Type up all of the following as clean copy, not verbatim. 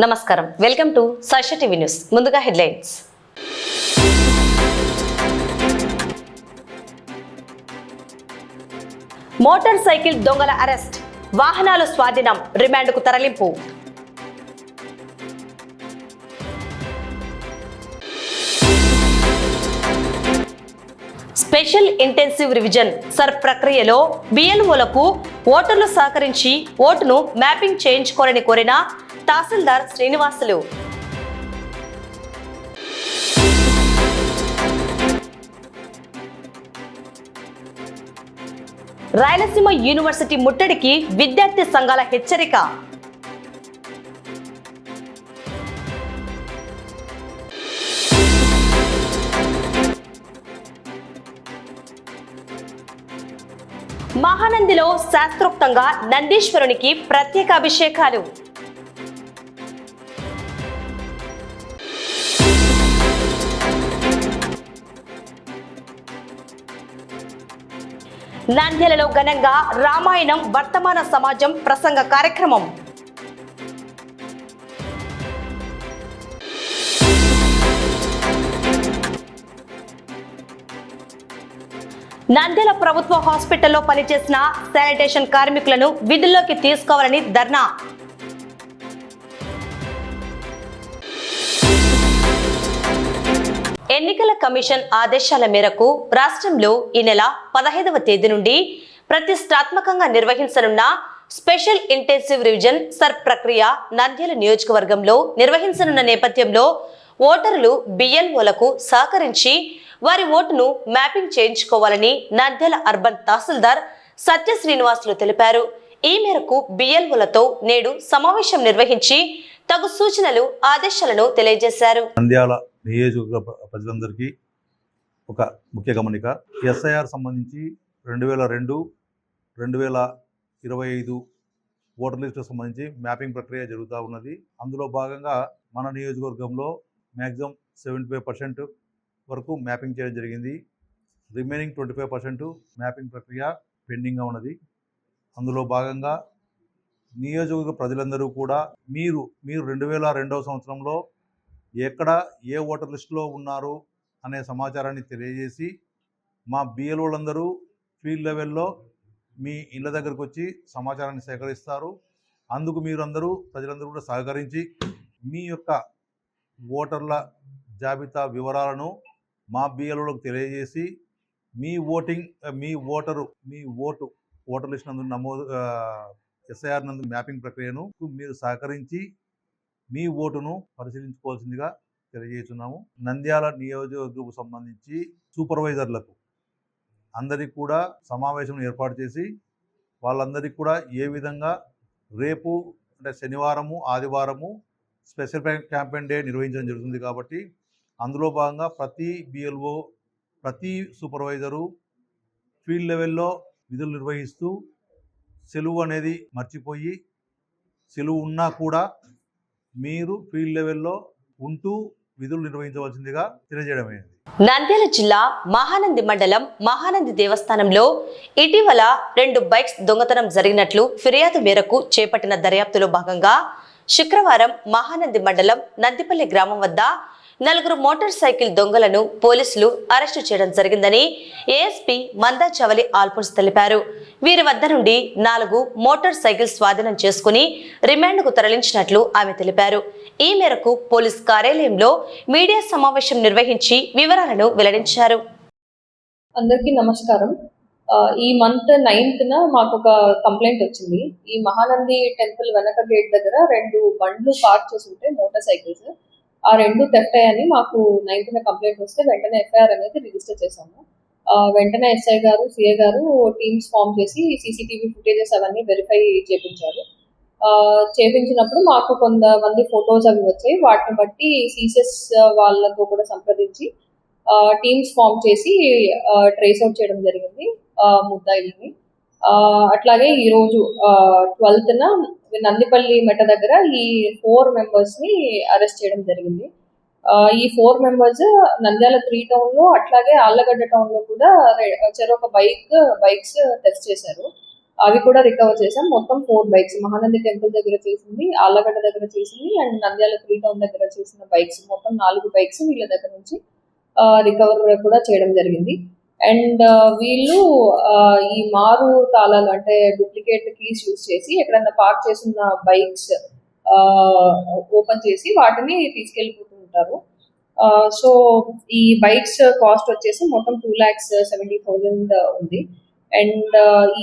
నమస్కారం, welcome to Sakshi TV news. ముందుగా headlines. Motor cycle దొంగల అరెస్ట్, వాహనాలు స్వాధీనం, రిమాండ్కు తరలింపు. స్పెషల్ ఇంటెన్సివ్ రివిజన్ సర్ ప్రక్రియలో బిఎల్ఓలకు ఓటర్లు సహకరించి ఓటును మ్యాపింగ్ చేయించుకోవాలని కోరిన తహసీల్దార్ శ్రీనివాసులు. రాయలసీమ యూనివర్సిటీ ముట్టడికి విద్యార్థి సంఘాల హెచ్చరిక. మహానందిలో శాస్త్రోక్తంగా నందీశ్వరునికి ప్రత్యేక అభిషేకాలు. నంద్యాలలో ఘనంగా రామాయణం వర్తమాన సమాజం ప్రసంగ కార్యక్రమం. నంద్యాల ప్రభుత్వ హాస్పిటల్లో పనిచేసిన శానిటేషన్ కార్మికులను విధుల్లోకి తీసుకోవాలని ధర్నా. ఎన్నికల కమిషన్ ఆదేశాల మేరకు రాష్ట్రంలో ఈ నెల 15వ తేదీ నుండి ప్రతిష్టాత్మకంగా నిర్వహించనున్న స్పెషల్ ఇంటెన్సివ్ రివిజన్ సర్ ప్రక్రియ నంద్యాల నియోజకవర్గంలో నిర్వహించనున్న నేపథ్యంలో ఓటర్లు బిఎల్ఓలకు సహకరించి వారి ఓటును మ్యాపింగ్ చేయించుకోవాలని నంద్యాల అర్బన్ తహసీల్దార్ సత్య శ్రీనివాసులు తెలిపారు. ఈ మేరకు బిఎల్ఓలతో నేడు సమావేశం నిర్వహించి తగు సూచనలు ఆదేశాలను తెలియజేశారు. నంద్యాల నియోజకవర్గ ప్రజలందరికీ ఒక ముఖ్య గమనిక. ఎస్ఐఆర్ సంబంధించి 2002-2025 ఓటర్ లిస్టుకు సంబంధించి మ్యాపింగ్ ప్రక్రియ జరుగుతూ ఉన్నది. అందులో భాగంగా మన నియోజకవర్గంలో మ్యాక్సిమం 75% వరకు మ్యాపింగ్ చేయడం జరిగింది. రిమైనింగ్ 25% మ్యాపింగ్ ప్రక్రియ పెండింగ్గా ఉన్నది. అందులో భాగంగా నియోజకవర్గ ప్రజలందరూ కూడా మీరు 2002వ సంవత్సరంలో ఎక్కడ ఏ ఓటర్ లిస్టులో ఉన్నారు అనే సమాచారాన్ని తెలియజేసి మా బిఎల్ఓలందరూ ఫీల్డ్ లెవెల్లో మీ ఇళ్ళ దగ్గరకు వచ్చి సమాచారాన్ని సేకరిస్తారు. అందుకు ప్రజలందరూ కూడా సహకరించి మీ యొక్క ఓటర్ల జాబితా వివరాలను మా బిఎల్ఓలకు తెలియజేసి మీ ఓటర్ లిస్ట్ నందు నమోదు ఎస్ఐఆర్ నందు మ్యాపింగ్ ప్రక్రియను మీరు సహకరించి మీ ఓటును పరిశీలించుకోవాల్సిందిగా తెలియజేస్తున్నాము. నంద్యాల నియోజకవర్గకు సంబంధించి సూపర్వైజర్లకు అందరికీ కూడా సమావేశం ఏర్పాటు చేసి వాళ్ళందరికీ కూడా ఏ విధంగా రేపు అంటే శనివారము ఆదివారము స్పెషల్ క్యాంపెయిన్ డే నిర్వహించడం జరుగుతుంది. కాబట్టి అందులో భాగంగా ప్రతి బిఎల్ఓ ప్రతి సూపర్వైజరు ఫీల్డ్ లెవెల్లో విధులు నిర్వహిస్తూ సెలవు అనేది మర్చిపోయి సెలవు ఉన్నా కూడా మీరు ఫీల్డ్ లెవెల్లో ఉంటూ విధులు నిర్వహించవలసిందిగా తెలియజేయడమైనది. నంద్యాల జిల్లా మహానంది మండలం మహానంది దేవస్థానంలో ఇటీవల 2 బైక్స్ దొంగతనం జరిగినట్లు ఫిర్యాదు మేరకు చేపట్టిన దర్యాప్తులో భాగంగా శుక్రవారం మహానంది మండలం నందిపల్లి గ్రామం వద్ద 4 మోటార్ సైకిల్ దొంగలను పోలీసులు అరెస్టు చేయడం జరిగిందని ఏఎస్పీ మందాచవలి ఆల్ఫోన్స్ తెలిపారు. వీరి వద్ద నుండి 4 మోటార్ సైకిల్ స్వాధీనం చేసుకుని రిమాండ్కు తరలించినట్లు ఆమె తెలిపారు. ఈ మేరకు పోలీస్ కార్యాలయంలో మీడియా సమావేశం నిర్వహించి వివరాలను వెల్లడించారు. అందరికీ నమస్కారం. ఈ మంత్ 9th మాకు ఒక కంప్లైంట్ వచ్చింది. ఈ మహానంది టెంపుల్ వెనక గేట్ దగ్గర 2 బండ్లు పార్క్ చేసి ఉంటే మోటార్ సైకిల్స్ ఆ 2 థెఫ్ట్ అయ్యాయని మాకు 9th కంప్లైంట్ వస్తే వెంటనే ఎఫ్ఐఆర్ అనేది రిజిస్టర్ చేశాము. వెంటనే ఎస్ఐ గారు సిఏ గారు టీమ్స్ ఫామ్ చేసి సీసీటీవీ ఫుటేజెస్ అవన్నీ వెరిఫై చేయించారు. చేయించినప్పుడు మాకు కొంతమంది ఫొటోస్ అవి వచ్చాయి. వాటిని బట్టి సీసెస్ వాళ్ళతో కూడా సంప్రదించి టీమ్స్ ఫామ్ చేసి ట్రేస్ అవుట్ చేయడం జరిగింది ముద్దాయిల్ని. అట్లాగే ఈరోజు 12th నందిపల్లి మెట దగ్గర ఈ 4 members ని అరెస్ట్ చేయడం జరిగింది. ఈ 4 members నంద్యాల 3 టౌన్ లో అట్లాగే ఆళ్లగడ్డ టౌన్ లో కూడా చెరొక బైక్స్ టెస్ట్ చేశారు. అవి కూడా రికవర్ చేసాం. మొత్తం 4 బైక్స్ మహానంది టెంపుల్ దగ్గర చేసింది, ఆళ్ళగడ్డ దగ్గర చేసింది అండ్ నంద్యాల 3 టౌన్ దగ్గర చేసిన బైక్స్ మొత్తం 4 బైక్స్ వీళ్ళ దగ్గర నుంచి రికవర్ కూడా చేయడం జరిగింది. అండ్ వీళ్ళు ఈ మారు తాళాలు అంటే డూప్లికేట్ కీస్ యూజ్ చేసి ఎక్కడన్నా పార్క్ చేసిన బైక్స్ ఓపెన్ చేసి వాటిని తీసుకెళ్ళిపోతుంటారు. సో ఈ బైక్స్ కాస్ట్ వచ్చేసి మొత్తం 2,70,000 ఉంది. అండ్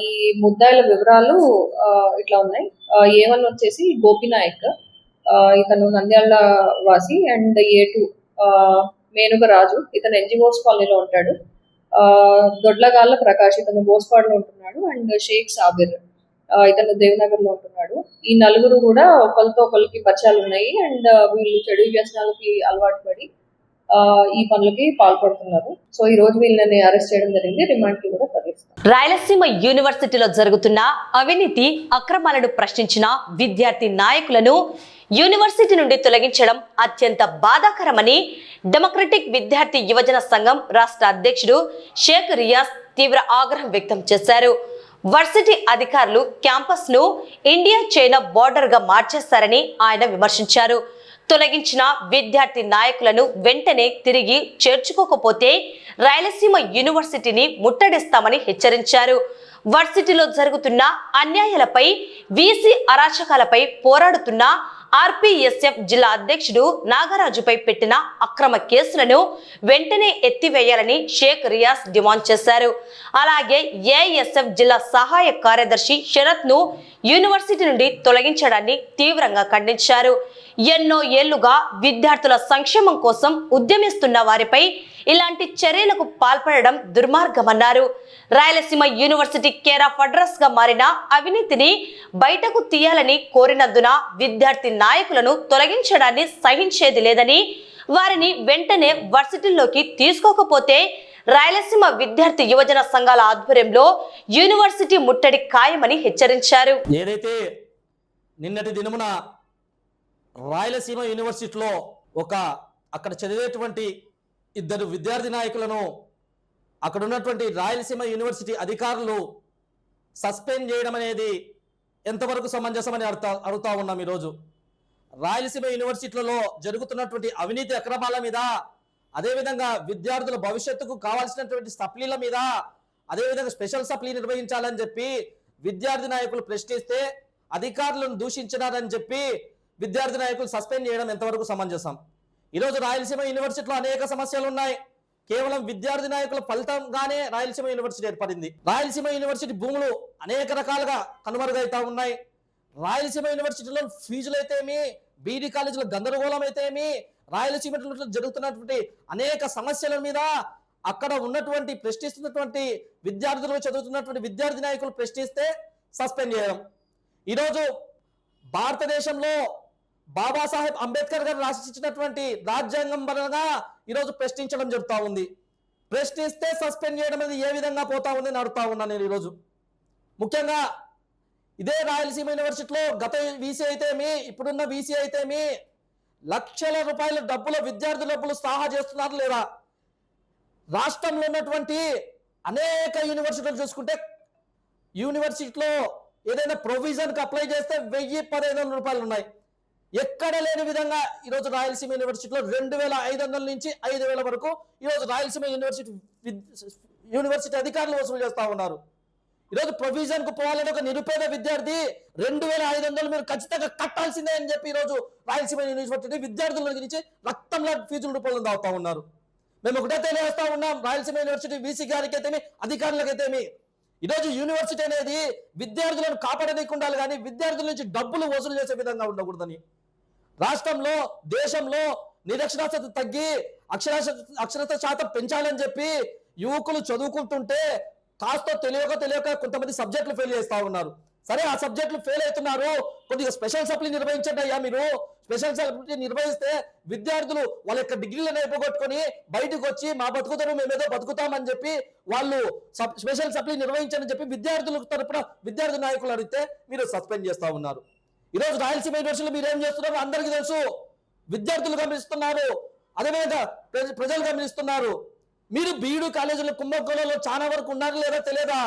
ఈ ముద్దాయిల వివరాలు ఇట్లా ఉన్నాయి. A1 వచ్చేసి గోపినాయక్, ఇతను నంద్యాల వాసి. అండ్ A2 మేనుగ రాజు, ఇతను ఎన్జిఓస్ కాలనీలో ఉంటాడు. దొడ్లగాళ్ళ ప్రకాష్, ఇతను బోస్పాడ్లో ఉంటున్నాడు. అండ్ షేక్ సాబిర్, ఇతను దేవనగర్ లో ఉంటున్నాడు. ఈ నలుగురు కూడా ఒకరితో ఒకరికి పరిచయాలు ఉన్నాయి. అండ్ వీళ్ళు చెడు వ్యసనాలకి అలవాటు పడి ఈ పనులకి పాల్పడుతున్నారు. సో ఈ రోజు వీళ్ళని అరెస్ట్ చేయడం జరిగింది, రిమాండ్ కి కూడా తరలిస్తారు. రాయలసీమ యూనివర్సిటీలో జరుగుతున్న అవినీతి అక్రమాలను ప్రశ్నించిన విద్యార్థి నాయకులను యూనివర్సిటీ నుండి తొలగించడం అత్యంత బాధాకరమని డెమోక్రటిక్ విద్యార్థి యువజన సంఘం రాష్ట్ర అధ్యక్షుడు షేక్ రియాజ్ తీవ్ర ఆగ్రహం వ్యక్తం చేశారు. వర్సిటీ అధికారులు క్యాంపస్ ను ఇండియా చైనా బోర్డర్ గా మార్చేస్తారని ఆయన విమర్శించారు. తొలగించిన విద్యార్థి నాయకులను వెంటనే తిరిగి చేర్చుకోకపోతే రాయలసీమ యూనివర్సిటీని ముట్టడిస్తామని హెచ్చరించారు. వర్సిటీలో జరుగుతున్న అన్యాయాలపై, వీసీ అరాచకాలపై పోరాడుతున్న ఆర్పీఎస్ఎఫ్ జిల్లా అధ్యక్షుడు నాగరాజుపై పెట్టిన అక్రమ కేసులను వెంటనే ఎత్తివేయాలని షేక్ రియాజ్ డిమాండ్ చేశారు. అలాగే ఏఐఎస్ఎఫ్ జిల్లా సహాయ కార్యదర్శి శరత్ ను యూనివర్సిటీ నుండి తొలగించడాన్ని తీవ్రంగా ఖండించారు. ఎన్నో ఏళ్లుగా విద్యార్థుల సంక్షేమం కోసం ఉద్యమిస్తున్న వారిపై ఇలాంటి చర్యలకు పాల్పడడం దుర్మార్గమన్నారు. Rayalaseema university care of address గా మారిన అవినీతిని బయటకు తీయాలని కోరినందున విద్యార్థి నాయకులను తొలగించడాన్ని సహించేది లేదని, వారిని వెంటనే వర్సిటీల్లోకి తీసుకోకపోతే రాయలసీమ విద్యార్థి యువజన సంఘాల ఆధ్వర్యంలో యూనివర్సిటీ ముట్టడి ఖాయమని హెచ్చరించారు. ఏదైతే నిన్నటి దినమున రాయలసీమ యూనివర్సిటీలో అక్కడ చదివేటువంటి 2 విద్యార్థి నాయకులను అక్కడ ఉన్నటువంటి రాయలసీమ యూనివర్సిటీ అధికారులు సస్పెండ్ చేయడం అనేది ఎంతవరకు సమంజసమని అడుగుతా ఉన్నాం. ఈరోజు రాయలసీమ యూనివర్సిటీలలో జరుగుతున్నటువంటి అవినీతి అక్రమాల మీద, అదేవిధంగా విద్యార్థుల భవిష్యత్తుకు కావాల్సినటువంటి సప్లీల మీద, అదేవిధంగా స్పెషల్ సప్లీ నిర్వహించాలని చెప్పి విద్యార్థి నాయకులు ప్రశ్నిస్తే అధికారులను దూషించినారని చెప్పి విద్యార్థి నాయకులు సస్పెండ్ చేయడం ఎంతవరకు సమంజసం? ఈరోజు రాయలసీమ యూనివర్సిటీలో అనేక సమస్యలు ఉన్నాయి. కేవలం విద్యార్థి నాయకుల ఫలితంగానే రాయలసీమ యూనివర్సిటీ ఏర్పడింది. రాయలసీమ యూనివర్సిటీ భూములు అనేక రకాలుగా కనుమరుగైతా ఉన్నాయి. రాయలసీమ యూనివర్సిటీలో ఫీజులు అయితేమి, బీడీ కాలేజీల గందరగోళం అయితేమి, రాయలసీమ జరుగుతున్నటువంటి అనేక సమస్యల మీద అక్కడ ఉన్నటువంటి ప్రశ్నిస్తున్నటువంటి విద్యార్థులు, చదువుతున్నటువంటి విద్యార్థి నాయకులు ప్రశ్నిస్తే సస్పెండ్ చేయడం. ఈరోజు భారతదేశంలో బాబాసాహెబ్ అంబేద్కర్ గారు రాసిచ్చినటువంటి రాజ్యాంగం పరంగా ఈరోజు ప్రశ్నించడం జరుగుతూ ఉంది. ప్రశ్నిస్తే సస్పెండ్ చేయడం అనేది ఏ విధంగా పోతా ఉంది అని అడుగుతా ఉన్నాను నేను ఈరోజు. ముఖ్యంగా ఇదే రాయలసీమ యూనివర్సిటీలో గత వీసీ అయితేమి, ఇప్పుడున్న వీసీ అయితేమి లక్షల రూపాయల డబ్బులు, విద్యార్థి డబ్బులు సాహా చేస్తున్నారు లేదా? రాష్ట్రంలో ఉన్నటువంటి అనేక యూనివర్సిటీలు చూసుకుంటే యూనివర్సిటీలో ఏదైనా ప్రొవిజన్కి అప్లై చేస్తే 1,000-1,500 రూపాయలు ఉన్నాయి. ఎక్కడ లేని విధంగా ఈరోజు రాయలసీమ యూనివర్సిటీలో 2,500 నుంచి 5,000 వరకు ఈరోజు రాయలసీమ యూనివర్సిటీ అధికారులు వసూలు చేస్తూ ఉన్నారు. ఈరోజు ప్రొవిజన్కు పోవాలని ఒక నిరుపేద విద్యార్థి 2,500 మీరు ఖచ్చితంగా కట్టాల్సిందే అని చెప్పి ఈరోజు రాయలసీమ యూనివర్సిటీ విద్యార్థుల గురించి రక్తంలో ఫీజుల రూపంలో దాగుతూ ఉన్నారు. మేము ఒకటే తెలియజేస్తా ఉన్నాం, రాయలసీమ యూనివర్సిటీ వీసీ గారికి అయితేమి, అధికారులకైతేమి, ఈరోజు యూనివర్సిటీ అనేది విద్యార్థులను కాపాడనీకి ఉండాలి కానీ విద్యార్థుల నుంచి డబ్బులు వసూలు చేసే విధంగా ఉండకూడదని. రాష్ట్రంలో, దేశంలో నిరక్షరాస్యత తగ్గి అక్షరాస్యత శాతం పెంచాలని చెప్పి యువకులు చదువుకుంటుంటే కాస్త తెలియక కొంతమంది సబ్జెక్టులు ఫెయిల్ చేస్తా ఉన్నారు. సరే, ఆ సబ్జెక్టులు ఫెయిల్ అవుతున్నారు, కొద్దిగా స్పెషల్ సప్లీ నిర్వహించండి అయ్యా. మీరు స్పెషల్ సప్లీ నిర్వహిస్తే విద్యార్థులు వాళ్ళ యొక్క డిగ్రీలను అయిపోగొట్టుకొని బయటకు వచ్చి మా బతుకుతారు, మేమేదో బతుకుతామని చెప్పి వాళ్ళు స్పెషల్ సప్లీ నిర్వహించని చెప్పి విద్యార్థుల తరపున విద్యార్థి నాయకులు అడిగితే మీరు సస్పెండ్ చేస్తా ఉన్నారు. ఈరోజు రాయలసీమ యూనివర్సిటీలో మీరు ఏం చేస్తున్నారో అందరికీ తెలుసు. విద్యార్థులు గమనిస్తున్నారు, అదేవిధంగా ప్రజలు గమనిస్తున్నారు. మీరు బీఈడీ కాలేజీలో కుంభకోణంలో చాలా వరకు ఉన్నారు లేదా తెలియదా?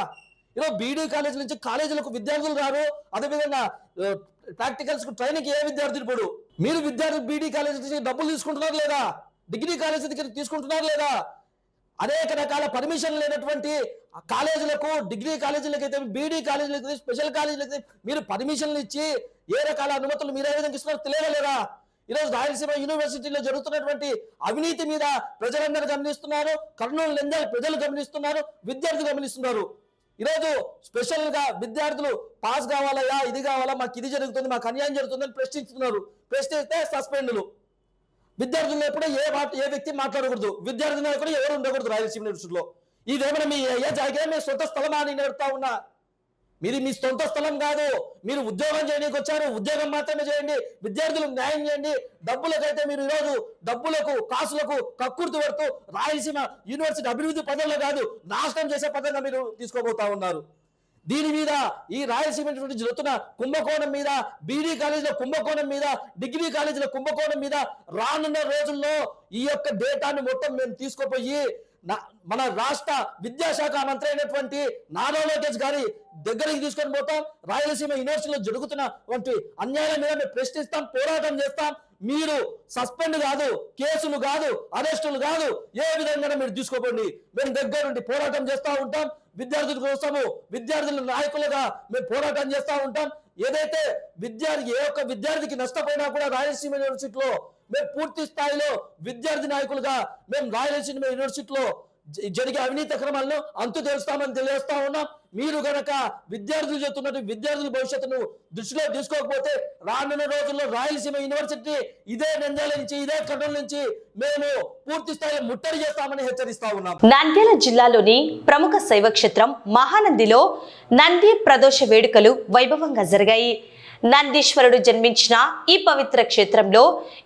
ఈరోజు బీడీ కాలేజీ నుంచి కాలేజీలకు విద్యార్థులు రారు, అదేవిధంగా ప్రాక్టికల్స్ కు ట్రైనింగ్ ఏ విద్యార్థులు ఇప్పుడు మీరు విద్యార్థులు బీడీ కాలేజీ నుంచి డబ్బులు తీసుకుంటున్నారు లేదా, డిగ్రీ కాలేజీ దగ్గర తీసుకుంటున్నారు లేదా, అనేక రకాల పర్మిషన్ లేనటువంటి కాలేజీలకు, డిగ్రీ కాలేజీలకు అయితే, బీడీ కాలేజీలకు అయితే, స్పెషల్ కాలేజీలకు అయితే మీరు పర్మిషన్లు ఇచ్చి ఏ రకాల అనుమతులు మీరు ఏ విధంగా ఇస్తున్నారో తెలియలేరా? ఈరోజు రాయలసీమ యూనివర్సిటీలో జరుగుతున్నటువంటి అవినీతి మీద ప్రజలందరూ గమనిస్తున్నారు, కర్నూలు నంద్యాల ప్రజలు గమనిస్తున్నారు, విద్యార్థులు గమనిస్తున్నారు. ఈరోజు స్పెషల్ గా విద్యార్థులు పాస్ కావాలయా, ఇది కావాలా, మాకు ఇది జరుగుతుంది, మాకు అన్యాయం జరుగుతుందని ప్రశ్నిస్తున్నారు. ప్రశ్నిస్తే సస్పెండ్లు. విద్యార్థులు ఎప్పుడూ ఏ వ్యక్తి మాట్లాడకూడదు, విద్యార్థి నాయకుడు ఎవరు ఉండకూడదు రాయలసీమ యూనివర్సిటీలో. ఇదేమైనా మీ అయ్యే జాగా మీ సొంత స్థలమా అని నేడుతా ఉన్నా. మీది మీ సొంత స్థలం కాదు, మీరు ఉద్యోగం చేయడానికి వచ్చారు, ఉద్యోగం మాత్రమే చేయండి, విద్యార్థులకు న్యాయం చేయండి. డబ్బులకైతే మీరు ఈరోజు డబ్బులకు, కాసులకు కక్కుర్తి పడుతూ రాయలసీమ యూనివర్సిటీ అభివృద్ధి పదంలో కాదు, నాశనం చేసే పదంగా మీరు తీసుకోబోతా ఉన్నారు. దీని మీద ఈ రాయలసీమ జరుగుతున్న కుంభకోణం మీద, బీడీ కాలేజీల కుంభకోణం మీద, డిగ్రీ కాలేజీల కుంభకోణం మీద రానున్న రోజుల్లో ఈ యొక్క డేటాను మొత్తం మేము తీసుకుపోయి మన రాష్ట్ర విద్యాశాఖ మంత్రి అయినటువంటి నారా లోకేష్ గారి దగ్గరికి తీసుకొని పోతాం. రాయలసీమ యూనివర్సిటీలో జరుగుతున్నటువంటి అన్యాయం మీద మేము ప్రశ్నిస్తాం, పోరాటం చేస్తాం. మీరు సస్పెండ్ కాదు, కేసులు కాదు, అరెస్టులు కాదు, ఏ విధంగా మీరు తీసుకోకండి. మేము దగ్గర నుండి పోరాటం చేస్తూ ఉంటాం. విద్యార్థుల కోసము, విద్యార్థుల నాయకులుగా మేము పోరాటం చేస్తూ ఉంటాం. ఏదైతే ఏ ఒక్క విద్యార్థికి నష్టపోయినా కూడా రాయలసీమ యూనివర్సిటీలో మేము పూర్తి స్థాయిలో విద్యార్థి నాయకులుగా మేము రాయలసీమ యూనివర్సిటీలో జరిగే అవినీతి క్రమాలను అంతు తెలుస్తామని తెలియజేస్తా ఉన్నాం. మీరు గనక విద్యార్థులు చెప్తున్నట్టు విద్యార్థుల భవిష్యత్తును దృష్టిలో తీసుకోకపోతే రానున్న రోజుల్లో రాయలసీమ యూనివర్సిటీ ఇదే నంద్యాల నుంచి, ఇదే కర్నూలు నుంచి మేము పూర్తి స్థాయిలో ముట్టడి చేస్తామని హెచ్చరిస్తా ఉన్నాం. నంద్యాల జిల్లాలోని ప్రముఖ శైవ క్షేత్రం మహానందిలో నంది ప్రదోష వేడుకలు వైభవంగా జరిగాయి. నందీశ్వరుడు జన్మించిన ఈ పవిత్ర క్షేత్రంలో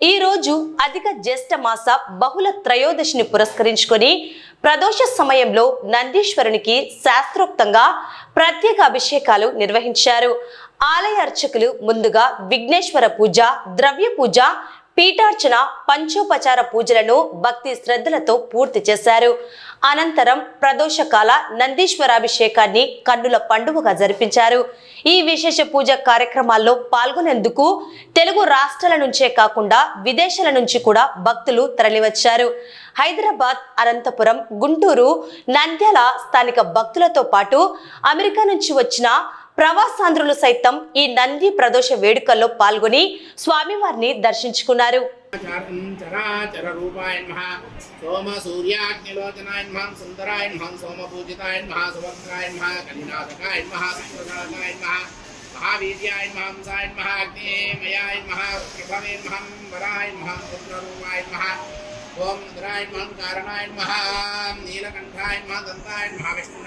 ఈ రోజు అధిక జ్యేష్ఠ మాస బహుళ త్రయోదశిని పురస్కరించుకొని ప్రదోష సమయంలో నందీశ్వరునికి శాస్త్రోక్తంగా ప్రత్యేక అభిషేకాలు నిర్వహించారు. ఆలయ అర్చకులు ముందుగా విఘ్నేశ్వర పూజ, ద్రవ్య పూజ, పీఠార్చన, పంచోపచార పూజలను భక్తి శ్రద్ధలతో పూర్తి చేశారు. అనంతరం ప్రదోషకాల నందీశ్వరాభిషేకాన్ని కన్నుల పండుగగా జరిపించారు. ఈ విశేష పూజ కార్యక్రమాల్లో పాల్గొనేందుకు తెలుగు రాష్ట్రాల నుంచే కాకుండా విదేశాల నుంచి కూడా భక్తులు తరలివచ్చారు. హైదరాబాద్, అనంతపురం, గుంటూరు, నంద్యాల స్థానిక భక్తులతో పాటు అమెరికా నుంచి వచ్చిన ప్రవాసాంధ్రులు సైతం ఈ నంది ప్రదోష వేడుకల్లో పాల్గొని స్వామివారిని దర్శించుకున్నారు. చరాచర రూపాయ నమః, సోమ సూర్యాగ్నిలోచనాయ నమః, సుందరాయ నమః, సోమ పూజితాయ నమః, సువర్ణాయ నమః, కలినాథకాయ నమః, సుప్రసాదాయ నమః, మహావీర్యాయ నమః, హంసాయ నమః, అగ్నేయమయాయ నమః, ప్రభవే నమః, వరాయ నమః, పుత్రరూపాయ నమః, ఓం ఇంద్రాయ నమః, కారణాయ నమః, నీలకంఠాయ నమః, దంతాయ నమః, విష్ణు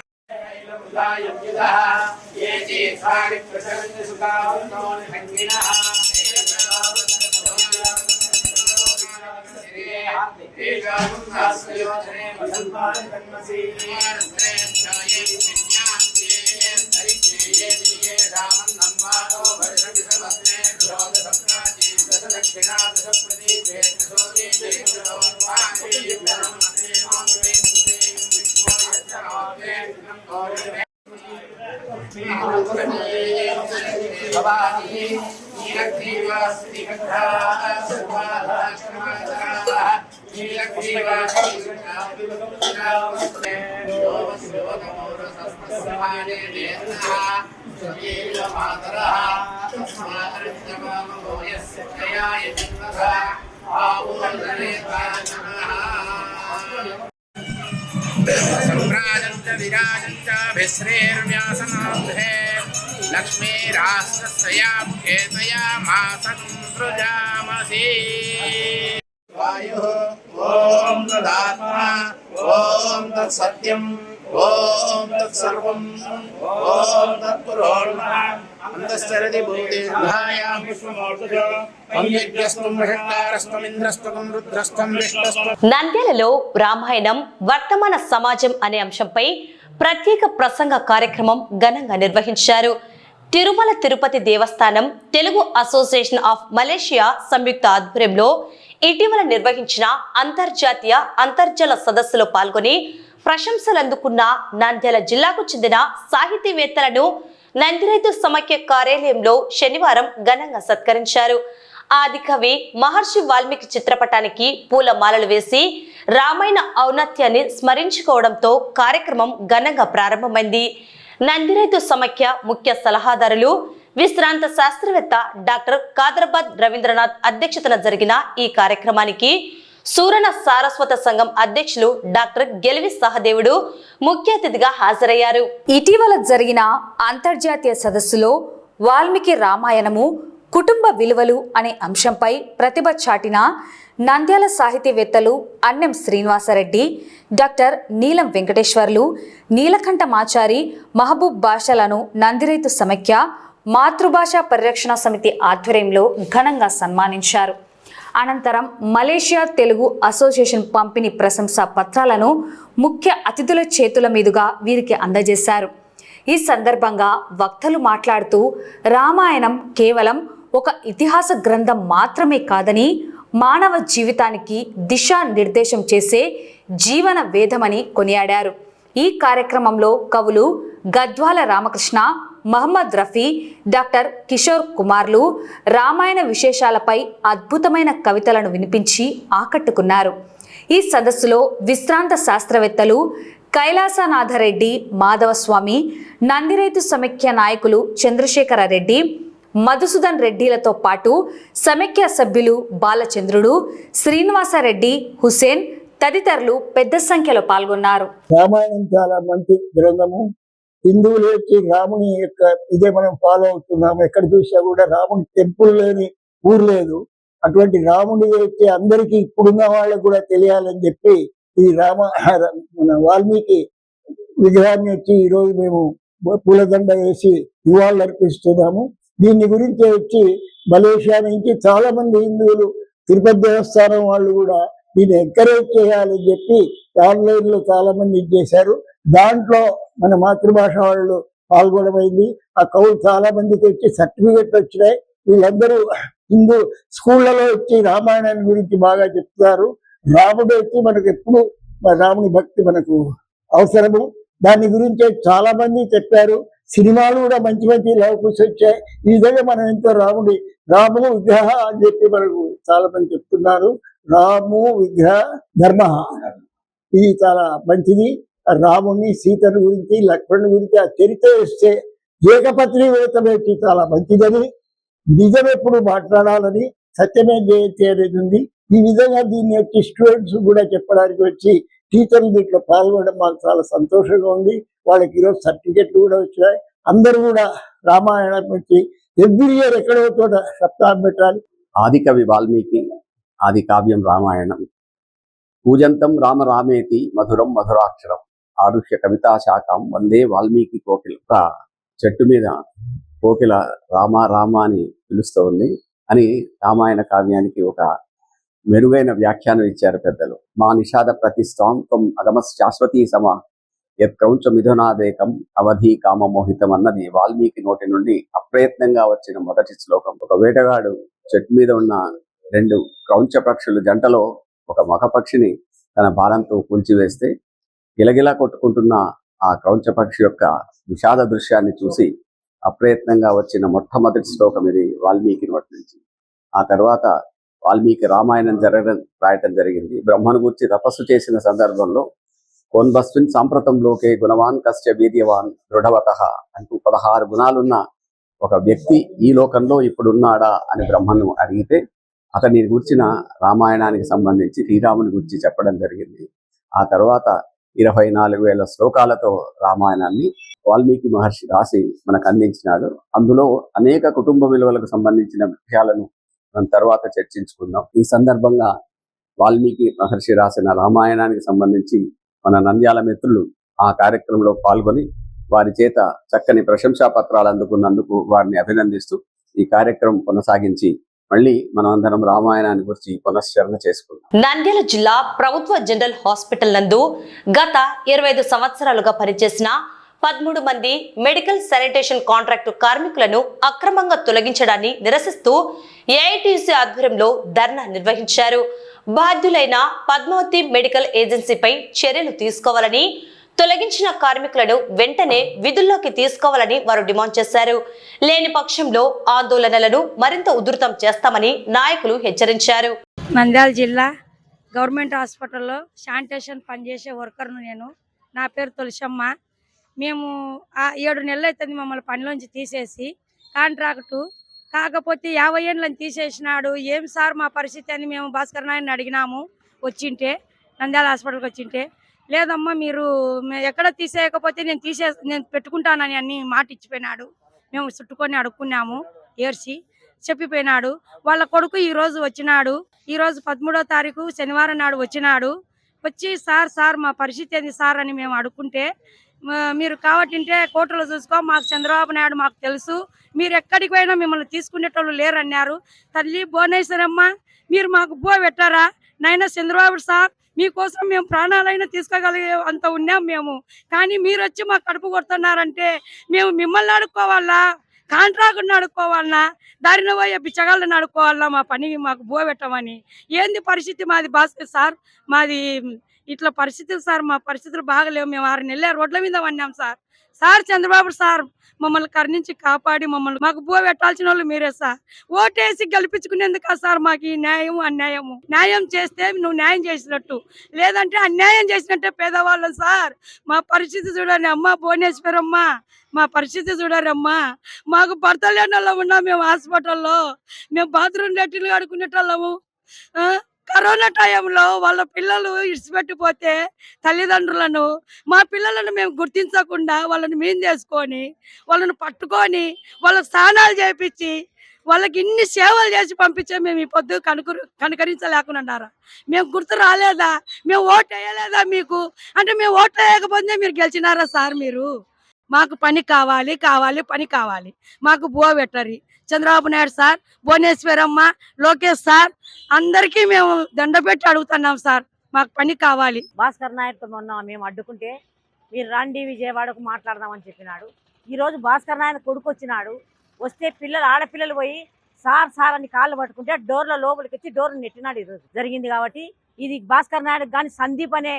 सम्राजन्त विराजन्त भिश्रेर्व्यासनामहे लक्ष्मीराष्ट्रस्या मुखेतया मासंसृजामसि वायुः ॐ तदात्मा ॐ तत्सत्यम् ॐ तत्सर्वम् ॐ तत्पुरोर्मः अंतश्चरति भूतेर्भायां विश्वमूर्तिः నంద్యాలలో రామాయణం వర్తమాన సమాజం అనే అంశంపై ప్రత్యేక ప్రసంగ కార్యక్రమం ఘనంగా నిర్వహించారు. తిరుమల తిరుపతి దేవస్థానం, తెలుగు అసోసియేషన్ ఆఫ్ మలేషియా సంయుక్త ఆధ్వర్యంలో ఇటీవల నిర్వహించిన అంతర్జాతీయ అంతర్జాల సదస్సులో పాల్గొని ప్రశంసలు అందుకున్న నంద్యాల జిల్లాకు చెందిన సాహితీవేత్తలను నందిరైతు సమైక్య కార్యాలయంలో శనివారం ఘనంగా సత్కరించారు. ఆదికవి మహర్షి వాల్మీకి చిత్రపటానికి పూలమాలలు వేసి రామాయణ ఔన్నత్యాన్ని స్మరించుకోవడంతో కార్యక్రమం ఘనంగా ప్రారంభమైంది. నందిరైతు సమైక్య ముఖ్య సలహాదారులు విశ్రాంత శాస్త్రవేత్త డాక్టర్ కాదరాబాద్ రవీంద్రనాథ్ అధ్యక్షతన జరిగిన ఈ కార్యక్రమానికి సూరణ సారస్వత సంఘం అధ్యక్షులు డాక్టర్ గెలివి సహదేవుడు ముఖ్య అతిథిగా హాజరయ్యారు. ఇటీవల జరిగిన అంతర్జాతీయ సదస్సులో వాల్మీకి రామాయణము కుటుంబ విలువలు అనే అంశంపై ప్రతిభ చాటిన నంద్యాల సాహితీవేత్తలు అన్నెం శ్రీనివాసరెడ్డి, డాక్టర్ నీలం వెంకటేశ్వర్లు, నీలకంఠమాచారి, మహబూబ్ బాషాలను నందిరైతు సమైక్య మాతృభాషా పరిరక్షణ సమితి ఆధ్వర్యంలో ఘనంగా సన్మానించారు. అనంతరం మలేషియా తెలుగు అసోసియేషన్ పంపిణీ ప్రశంసా పత్రాలను ముఖ్య అతిథుల చేతుల మీదుగా వీరికి అందజేశారు. ఈ సందర్భంగా వక్తలు మాట్లాడుతూ రామాయణం కేవలం ఒక ఇతిహాస గ్రంథం మాత్రమే కాదని మానవ జీవితానికి దిశానిర్దేశం చేసే జీవన వేదమని కొనియాడారు. ఈ కార్యక్రమంలో కవులు గద్వాల రామకృష్ణ, మహమ్మద్ రఫీ, డాక్టర్ కిషోర్ కుమార్లు రామాయణ విశేషాలపై అద్భుతమైన కవితలను వినిపించి ఆకట్టుకున్నారు. ఈ సదస్సులో విశ్రాంత శాస్త్రవేత్తలు కైలాసనాథరెడ్డి, మాధవస్వామి, నందిరైతు సమైక్య నాయకులు చంద్రశేఖర రెడ్డి, మధుసూదన్ రెడ్డిలతో పాటు సమైక్య సభ్యులు బాలచంద్రుడు, శ్రీనివాసరెడ్డి, హుసేన్ తదితరులు పెద్ద సంఖ్యలో పాల్గొన్నారు. రామాయణం చాలా మంచి గ్రంథము. హిందువులు వచ్చి రాముని యొక్క ఇదే మనం ఫాలో అవుతున్నాము. ఎక్కడ చూసినా కూడా రాముని టెంపుల్ లేని ఊరు లేదు. అటువంటి రాముడి వచ్చి అందరికీ ఇప్పుడున్న వాళ్ళకు కూడా తెలియాలని చెప్పి ఈ మన వాల్మీకి విగ్రహాన్ని వచ్చి ఈరోజు మేము పూలదండ వేసి నివాళులు అర్పిస్తున్నాము. దీని గురించి వచ్చి మలేషియా నుంచి చాలా మంది హిందువులు, తిరుపతి దేవస్థానం వాళ్ళు కూడా దీన్ని ఎంకరేజ్ చేయాలని చెప్పి ఆన్లైన్ లో చాలా మంది ఇచ్చేశారు. దాంట్లో మన మాతృభాష వాళ్ళు పాల్గొనమైంది. ఆ కవులు చాలా మందికి వచ్చి సర్టిఫికెట్లు వచ్చినాయి. వీళ్ళందరూ హిందూ స్కూళ్లలో వచ్చి రామాయణాన్ని గురించి బాగా చెప్తారు. రాముడు వచ్చి మనకు ఎప్పుడు రాముని భక్తి మనకు అవసరము. దాని గురించి చాలా మంది చెప్పారు. సినిమాలు కూడా మంచి మంచి లవకుస్ వచ్చాయి. ఈ విధంగా మనం ఎంతో రాము విగ్రహ అని చెప్పి మనకు చాలా మంది చెప్తున్నారు. రాము విగ్రహ ధర్మ, ఇది చాలా మంచిది. రాముని, సీతను గురించి, లక్ష్మణుని గురించి ఆ చరిత్ర వస్తే ఏకపత్ని వేతం వచ్చి చాలా మంచిదని, నిజం ఎప్పుడు మాట్లాడాలని, సత్యమే జయంతి అనేది ఉంది. ఈ విధంగా దీన్ని వచ్చి స్టూడెంట్స్ కూడా చెప్పడానికి వచ్చి టీచర్లు దీంట్లో పాల్గొనడం మాకు చాలా సంతోషంగా ఉంది. వాళ్ళకి ఈరోజు సర్టిఫికెట్లు కూడా వచ్చాయి. అందరూ కూడా రామాయణం వచ్చి ఎవ్రీ ఇయర్ ఎక్కడో చోట సప్తాహం పెట్టాలి. ఆదికవి వాల్మీకి ఆది కావ్యం రామాయణం. పూజంతం రామ రామేతి మధురం మధురాక్షరం ఆరుష్య కవితా శాఖం వందే వాల్మీకి కోకిల. చెట్టు మీద కోకిల రామ రామ అని పిలుస్తూ ఉంది అని రామాయణ కావ్యానికి ఒక మెరుగైన వ్యాఖ్యానం ఇచ్చారు పెద్దలు. మా నిషాద ప్రతిష్టాం త్వం అగమ శాశ్వతీ సమా యత్కౌంచ మిథునాదేకం అవధి కామమోహితం అన్నది వాల్మీకి నోటి నుండి అప్రయత్నంగా వచ్చిన మొదటి శ్లోకం. ఒక వేటగాడు చెట్టు మీద ఉన్న రెండు క్రౌంచ పక్షులు జంటలో ఒక మగ పక్షిని తన బాలంతో కూల్చివేస్తే గిలగిలా కొట్టుకుంటున్న ఆ క్రౌంచ పక్షి యొక్క విషాద దృశ్యాన్ని చూసి అప్రయత్నంగా వచ్చిన మొట్టమొదటి శ్లోకం ఇది వాల్మీకి నోటి నుంచి. ఆ తర్వాత వాల్మీకి రామాయణం రాయటం జరిగింది. బ్రహ్మను గురించి తపస్సు చేసిన సందర్భంలో కోన్బస్విన్ సాంప్రతంలోకే గుణవాన్ కశ్చ వీర్యవాన్ దృఢవత అంటూ 16 గుణాలున్న ఒక వ్యక్తి ఈ లోకంలో ఇప్పుడు ఉన్నాడా అని బ్రహ్మను అడిగితే అతన్ని గురించిన రామాయణానికి సంబంధించి శ్రీరాముని గురించి చెప్పడం జరిగింది. ఆ తర్వాత 24,000 శ్లోకాలతో రామాయణాన్ని వాల్మీకి మహర్షి రాసి మనకు అందించినాడు. అందులో అనేక కుటుంబ విలువలకు సంబంధించిన విషయాలను మనం తర్వాత చర్చించుకుందాం. ఈ సందర్భంగా వాల్మీకి మహర్షి రాసిన రామాయణానికి సంబంధించి మన నంద్యాల మిత్రులు ఆ కార్యక్రమంలో పాల్గొని వారి చేత చక్కని ప్రశంసా పత్రాలు అందుకున్నందుకు వారిని అభినందిస్తూ ఈ కార్యక్రమం కొనసాగించి మళ్ళీ మనం అందరం రామాయణాన్ని గురించి పునశ్చరణ చేసుకుందాం. నంద్యాల జిల్లా ప్రభుత్వ జనరల్ హాస్పిటల్ నందు గత 25 సంవత్సరాలుగా పనిచేసిన 13 మంది మెడికల్ శానిటేషన్ కాంట్రాక్టు కార్మికులను అక్రమంగా తొలగించడాన్ని నిరసిస్తూ ఏఐటీసీ ఆధ్వర్యంలో ధర్నా నిర్వహించారు. బాధ్యులైన పద్మావతి మెడికల్ ఏజెన్సీపై చర్యలు తీసుకోవాలని, తొలగించిన కార్మికులను వెంటనే విధుల్లోకి తీసుకోవాలని వారు డిమాండ్ చేశారు. లేని పక్షంలో ఆందోళనలను మరింత ఉధృతం చేస్తామని నాయకులు హెచ్చరించారు. నంద్యాల జిల్లా గవర్నమెంట్ హాస్పిటల్లో శానిటేషన్ పనిచేసే వర్కర్ను నేను. నా పేరు తులసమ్మ. మేము 7 నెలలు అవుతుంది మమ్మల్ని పనిలోంచి తీసేసి. కాంట్రాక్టు కాకపోతే 50 ఏళ్ళని తీసేసినాడు. ఏం సార్ మా పరిస్థితి అని మేము భాస్కర్ నాయన్ని అడిగినాము. వచ్చింటే నంద్యాల హాస్పిటల్కి వచ్చింటే, లేదమ్మా మీరు ఎక్కడ తీసేయకపోతే నేను పెట్టుకుంటానని అన్ని మాట ఇచ్చిపోయినాడు. మేము చుట్టుకొని అడుక్కున్నాము, ఏర్చి చెప్పిపోయినాడు. వాళ్ళ కొడుకు ఈరోజు వచ్చినాడు. ఈరోజు 13వ తారీఖు శనివారం నాడు వచ్చినాడు. వచ్చి సార్ మా పరిస్థితి ఏంది సార్ అని మేము అడుక్కుంటే, మీరు కావట్టింటే కోర్టులో చూసుకో, మాకు చంద్రబాబు నాయుడు మాకు తెలుసు, మీరు ఎక్కడికి పోయినా మిమ్మల్ని తీసుకునేటోళ్ళు లేరన్నారు. తల్లి భువనేశ్వరమ్మ, మీరు మాకు పెట్టారా నాయన? చంద్రబాబు సార్ మీకోసం మేము ప్రాణాలైనా తీసుకోగలిగే అంత ఉన్నాం మేము. కానీ మీరు వచ్చి మాకు కడుపు కొడుతున్నారంటే మేము మిమ్మల్ని అడుక్కోవాలా, కాంట్రాక్ట్ని అడుక్కోవాలన్నా, దారిన పోయే బిచ్చగాళ్ళని అడుక్కోవాలా మా పని మాకు పెట్టమని? ఏంది పరిస్థితి మాది భాస్కర్ సార్? మాది ఇట్లా పరిస్థితులు సార్, మా పరిస్థితులు బాగలేవు. మేము 6 నెలల రోడ్ల మీద పడినాం సార్ చంద్రబాబు సార్ మమ్మల్ని కరుణించి కాపాడి మాకు పెట్టాల్సిన వాళ్ళు మీరే సార్. ఓటేసి గెలిపించుకునేందుకు సార్ మాకు ఈ అన్యాయము. న్యాయం చేస్తే నువ్వు న్యాయం చేసినట్టు, లేదంటే అన్యాయం చేసినట్టే పేదవాళ్ళం సార్. మా పరిస్థితి చూడండి అమ్మ భువనేశ్వరమ్మ, మా పరిస్థితి చూడరమ్మా. మాకు భర్త లేని వాళ్ళం ఉన్నాం మేము హాస్పిటల్లో. మేము బాత్రూమ్ లెట్రిన్లు కడుక్కునేటోళ్ళము. కరోనా టైంలో వాళ్ళ పిల్లలు ఇడిచిపెట్టిపోతే తల్లిదండ్రులను, మా పిల్లలను మేము గుర్తించకుండా వాళ్ళని మేము చేసుకొని, వాళ్ళని పట్టుకొని, వాళ్ళకి స్నానాలు చేయించి, వాళ్ళకి ఇన్ని సేవలు చేసి పంపించే మేము ఈ పొద్దు కనుకరించలేకున్నారా? మేము గుర్తు రాలేదా? మేము ఓటు వేయలేదా మీకు? అంటే మేము ఓటు వేయకపోతే మీరు గెలిచినారా సార్? మీరు మాకు పని కావాలి, పని కావాలి. మాకు పెట్టరి చంద్రబాబు నాయుడు సార్, భువనేశ్వరమ్మ, లోకేష్ సార్ అందరికీ మేము దండ పెట్టి అడుగుతున్నాం సార్, మాకు పని కావాలి. భాస్కర్ నాయుడుతో మొన్న మేము అడ్డుకుంటే మీరు రండి విజయవాడకు మాట్లాడదామని చెప్పినాడు. ఈరోజు భాస్కర్ నాయుడు కొడుకు వచ్చినాడు. వస్తే ఆడపిల్లలు పోయి సార్ అని కాళ్ళు పట్టుకుంటే డోర్ల లోపలికి వచ్చి డోర్లు నెట్టినాడు. ఈరోజు జరిగింది కాబట్టి ఇది భాస్కర్ నాయుడు కానీ సందీప్ అనే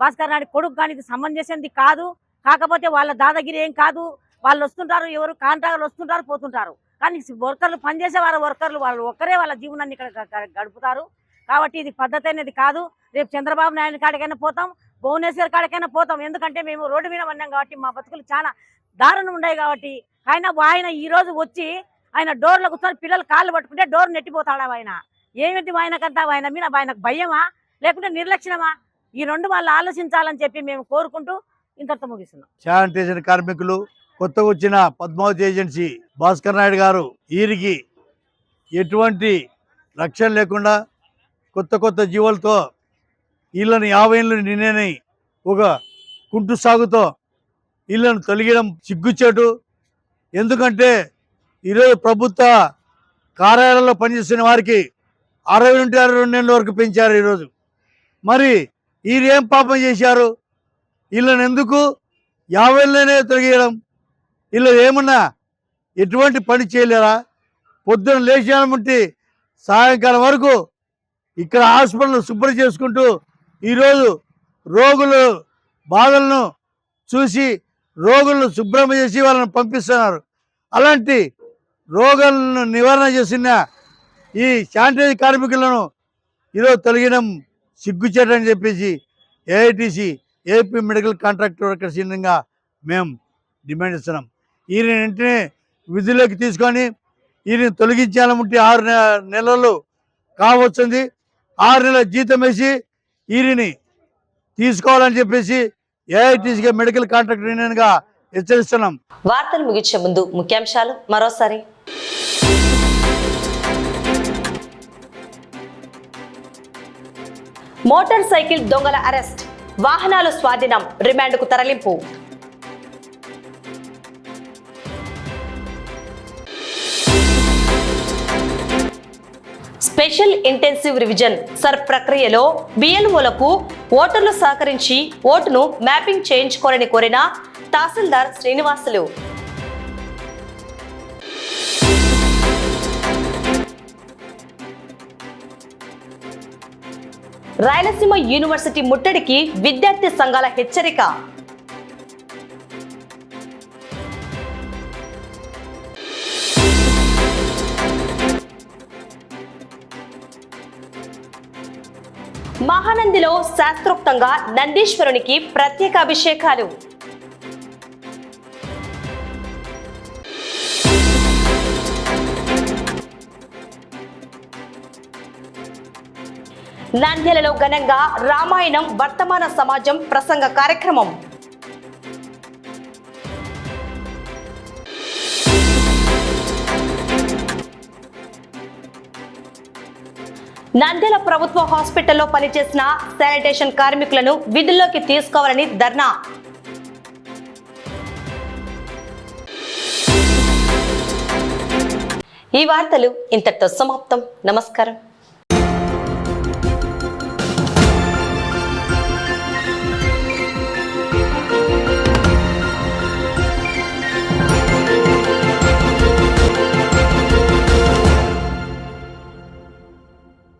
భాస్కర్ నాయుడు కొడుకు కానీ ఇది సమంజసంది కాదు. కాకపోతే వాళ్ళ దాదాగిరి ఏం కాదు. వాళ్ళు వస్తుంటారు, ఎవరు కాంట్రాక్టర్లు వస్తుంటారు పోతుంటారు. కానీ వర్కర్లు పనిచేసే వర్కర్లు వాళ్ళు ఒక్కరే వాళ్ళ జీవనాన్ని ఇక్కడ గడుపుతారు. కాబట్టి ఇది పద్ధతి అనేది కాదు. రేపు చంద్రబాబు నాయుడు కాడికైనా పోతాం, భువనేశ్వర్ కాడికైనా పోతాం. ఎందుకంటే మేము రోడ్డు మీద పడినాం కాబట్టి మా బతుకులు చాలా దారుణం ఉన్నాయి కాబట్టి. ఆయన ఈరోజు వచ్చి ఆయన డోర్లో కూర్చొని పిల్లలు కాళ్ళు పట్టుకుంటే డోర్ నెట్టిపోతాడా? ఆయన ఏమిటి? ఆయనకంతా ఆయనకు భయమా లేకుంటే నిర్లక్ష్యమా? ఈ రెండు వాళ్ళు ఆలోచించాలని చెప్పి మేము కోరుకుంటూ ఇంతటితో ముగిస్తున్నాం. శానిటేషన్ కార్మికులు, కొత్తగా వచ్చిన పద్మావతి ఏజెన్సీ భాస్కర్ నాయుడు గారు వీరికి ఎటువంటి రక్షణ లేకుండా కొత్త జీవులతో వీళ్ళని 50 ఏళ్ళు నిన్నని ఒక కుంటు సాగుతో వీళ్ళను తొలగడం సిగ్గుచేటు. ఎందుకంటే ఈరోజు ప్రభుత్వ కార్యాలయాల్లో పనిచేస్తున్న వారికి 60 నుండి 62 ఏళ్ళ వరకు పెంచారు ఈరోజు. మరి వీరేం పాపం చేశారు? వీళ్ళని ఎందుకు 50 ఏళ్ళనే తొలగడం? వీళ్ళు ఏమన్నా ఎటువంటి పని చేయలేరా? పొద్దున లేచామంటే సాయంకాలం వరకు ఇక్కడ హాస్పిటల్ శుభ్రం చేసుకుంటూ ఈరోజు రోగులు బాధలను చూసి రోగులను శుభ్రం చేసి వాళ్ళని పంపిస్తున్నారు. అలాంటి రోగాలను నివారణ చేసిన ఈ శానిటరీ కార్మికులను ఈరోజు తొలగడం సిగ్గుచేటని చెప్పేసి AITC AP medical contract workers యూనియన్గా మేము డిమాండ్ ఇస్తున్నాం. ఈయన వెంటనే విధుల్లోకి తీసుకొని ఈయన తొలగించాలనుంటే 6 నెలలు కావచ్చుంది. 6 నెలల జీతం వేసి ఈయనని తీసుకోవాలని చెప్పేసి ఏఐటీసీగా మెడికల్ కాంట్రాక్ట్ యూనియన్గా హెచ్చరిస్తున్నాం. వార్తలు ముగించే ముందు ముఖ్యాంశాలు మరోసారి. మోటార్ సైకిల్ దొంగల అరెస్ట్, వాహనాలు స్వాధీనం, రిమాండ్కు తరలింపు. స్పెషల్ ఇంటెన్సివ్ రివిజన్ సర్ ప్రక్రియలో బిఎల్ఓలకు ఓటర్లు సహకరించి ఓటును మ్యాపింగ్ చేయించుకోవాలని కోరిన తహసీల్దార్ శ్రీనివాసులు. రాయలసీమ యూనివర్సిటీ ముట్టడికి విద్యార్థి సంఘాల హెచ్చరిక. మహానందిలో శాస్త్రోక్తంగా నందీశ్వరునికి ప్రత్యేక అభిషేకాలు. నంద్యాలలో ఘనంగా రామాయణం వర్తమాన సమాజం ప్రసంగ కార్యక్రమం. నంద్యాల ప్రభుత్వ హాస్పిటల్లో పనిచేసిన శానిటేషన్ కార్మికులను విధుల్లోకి తీసుకోవాలని ధర్నా. ఈ వార్తలు ఇంతటితో సమాప్తం. నమస్కారం.